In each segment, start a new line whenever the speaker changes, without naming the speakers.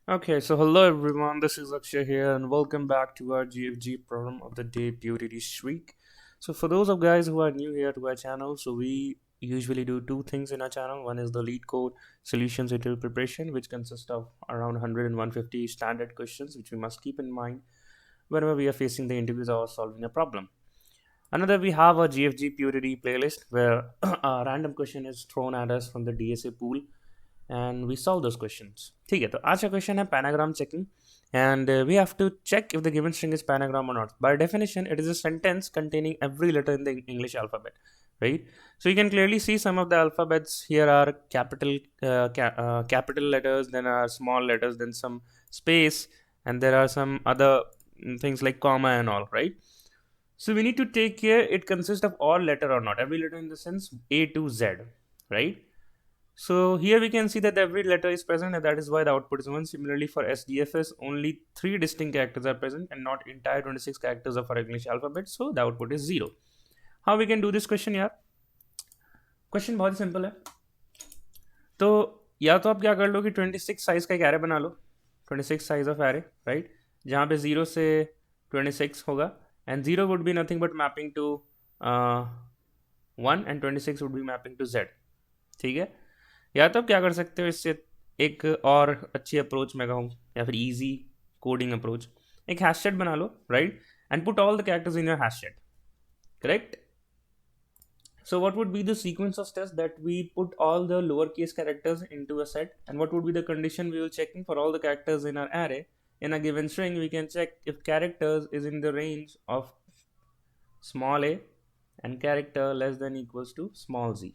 Okay, so hello everyone, this is Akshay here, and welcome back to our GFG problem of the day POTD streak. So, for those of guys who are new here to our channel, so we usually do two things in our channel. One is the lead code solutions interview preparation, which consists of around 100 and 150 standard questions, which we must keep in mind whenever we are facing the interviews or solving a problem. Another, we have a GFG POTD playlist where a random question is thrown at us from the DSA pool and we solve those questions. ठीक है, तो आज का question है पैनाग्राम checking and we have to check if the given string is panagram or not. By definition, it is a sentence containing every letter in the English alphabet, right? So you can clearly see some of the alphabets here are capital letters, then are small letters, then some space, and there are some other things like comma and all, right? So we need to take care it consists of all letter or not, every letter in the sense A to Z, right? So here we can see that every letter is present and that is why the output is 1. Similarly for SDFS, only 3 distinct characters are present and not entire 26 characters of our English alphabet. So the output is 0. How we can do this question यार? Question बहुत simple है. तो या तो आप क्या कर लो कि 26 साइज का एक एरे बना लो, 26 साइज ऑफ एरे, राइट, जहाँ पे 0 से 26 होगा and 0 would be nothing but mapping to 1 and 26 would be mapping to Z. ठीक है, या तो आप क्या कर सकते हो, इससे एक और अच्छी अप्रोच मैं कहूँ या फिर इजी कोडिंग अप्रोच, एक हैश सेट बना लो, right, and put all the characters in your hash set, correct. So what would be the sequence of steps that we put all the lowercase characters into a set, and what would be the condition we will checking for all the characters in our array in a given string? We can check if characters is in the range of small a and character less than equals to small z,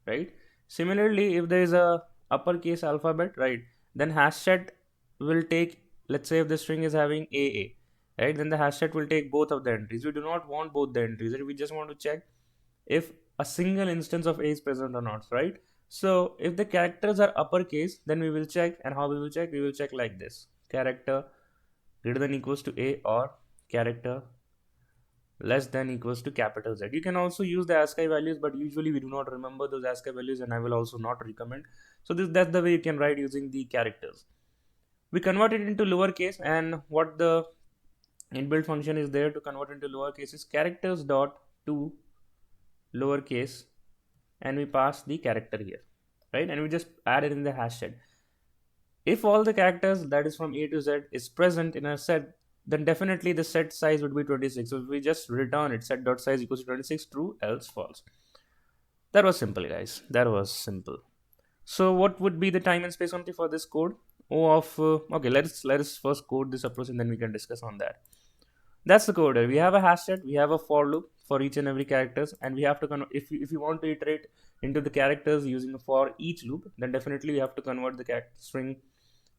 right? Similarly, if there is a uppercase alphabet, right, then hash set will take, let's say if the string is having AA, right, then the hash set will take both of the entries. We do not want both the entries, right? We just want to check if a single instance of A is present or not, right? So if the characters are uppercase, then we will check, and how we will check? We will check like this: character greater than equals to A or character less than equals to capital Z. You can also use the ASCII values, but usually we do not remember those ASCII values, and I will also not recommend. So that's the way you can write using the characters. We convert it into lowercase, and what the inbuilt function is there to convert into lowercase is characters dot to lowercase, and we pass the character here, right, and we just add it in the hash set. If all the characters that is from A to Z is present in a set, then definitely the set size would be 26. So if we just return it, set dot size equals to 26, true, else false. That was simple, guys. That was simple. So what would be the time and space quantity for this code? Okay, let us first code this approach and then we can discuss on that. That's the code. We have a hash set, we have a for loop for each and every characters, and we have to if you want to iterate into the characters using a for each loop, then definitely you have to convert the string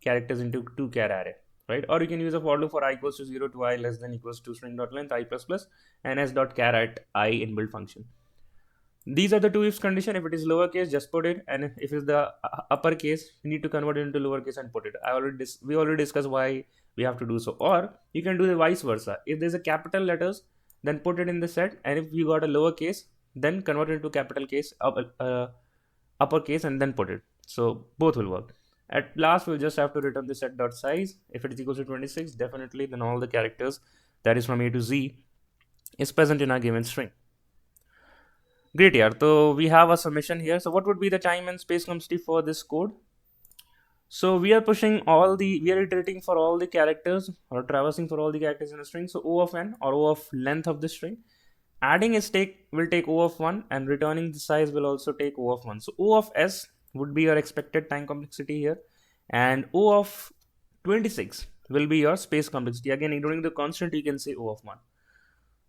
characters into 2-char array, right? Or you can use a for loop for I equals to 0 to I less than equals to string dot length I plus plus and s dot char at I inbuilt function. These are the two ifs condition. If it is lowercase, just put it, and if it's the uppercase, you need to convert it into lowercase and put it. We already discussed why we have to do so. Or you can do the vice versa. If there's a capital letters, then put it in the set, and if you got a lowercase, then convert it into capital case, uppercase, and then put it. So both will work. At last, we'll just have to return the set dot size. If it is equal to 26, definitely then all the characters that is from A to Z is present in our given string. Great, yaar. So we have a summation here. So what would be the time and space complexity for this code? So we are iterating for all the characters or traversing for all the characters in a string. So O of n or O of length of the string. Adding will take O of 1 and returning the size will also take O of 1. So O of S would be your expected time complexity here, and O of 26 will be your space complexity. Again, ignoring the constant, you can say O of 1.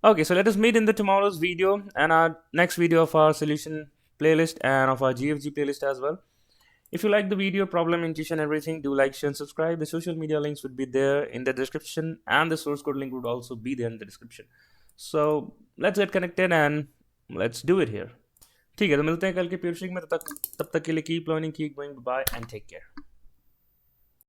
Okay, so let us meet in the tomorrow's video and our next video of our solution playlist and of our GFG playlist as well. If you like the video, problem, intuition, everything, do like, share, and subscribe. The social media links would be there in the description, and the source code link would also be there in the description. So let's get connected and let's do it here. ठीक है, तो मिलते हैं कल के pure streak में. तब तक के लिए keep learning, keep going, bye and take care.